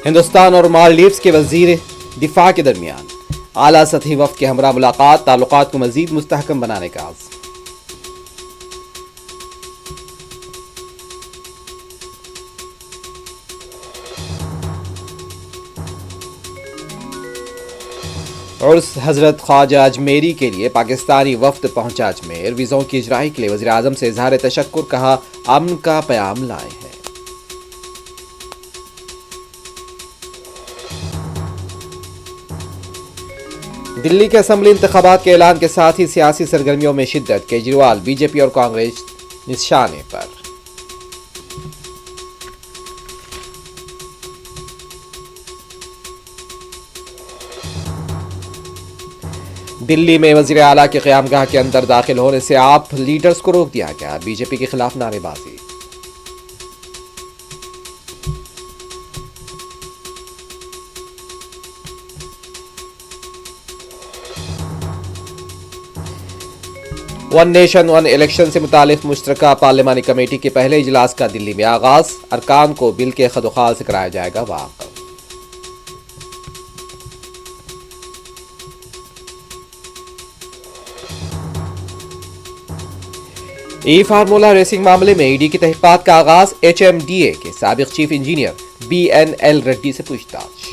ہندوستان اور مالدیوز کے وزیر دفاع کے درمیان اعلیٰ سطحی وفد کے ہمراہ ملاقات، تعلقات کو مزید مستحکم بنانے کا عزم۔ عرس حضرت خواجہ اجمیری کے لیے پاکستانی وفد پہنچا اجمیر، ویزوں کی اجرائی کے لیے وزیر اعظم سے اظہار تشکر، کہا امن کا پیام لائے ہیں۔ دلی کے اسمبلی انتخابات کے اعلان کے ساتھ ہی سیاسی سرگرمیوں میں شدت، کیجریوال بی جے پی اور کانگریس نشانے پر۔ دلی میں وزیر اعلیٰ کے قیام گاہ کے اندر داخل ہونے سے آپ لیڈرز کو روک دیا گیا، بی جے پی کے خلاف نعرے بازی۔ ون نیشن ون الیکشن سے متعلق مشترکہ پارلیمانی کمیٹی کے پہلے اجلاس کا دلی میں آغاز، ارکان کو بل کے خدوخال سے کرایا جائے گا واقف۔ ای فارمولا ریسنگ معاملے میں ای ڈی کی تحقیقات کا آغاز، ایچ ایم ڈی اے کے سابق chief engineer B N L Reddy سے پوچھ تاچھ۔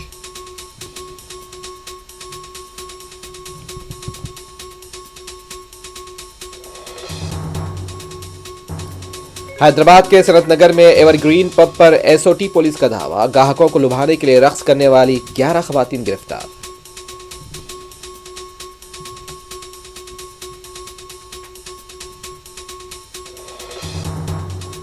حیدرآباد کے صنعت نگر میں ایور گرین پب پر ایس او ٹی پولیس کا دھاوا، گاہکوں کو لبھانے کے لیے رقص کرنے والی 11 خواتین گرفتار۔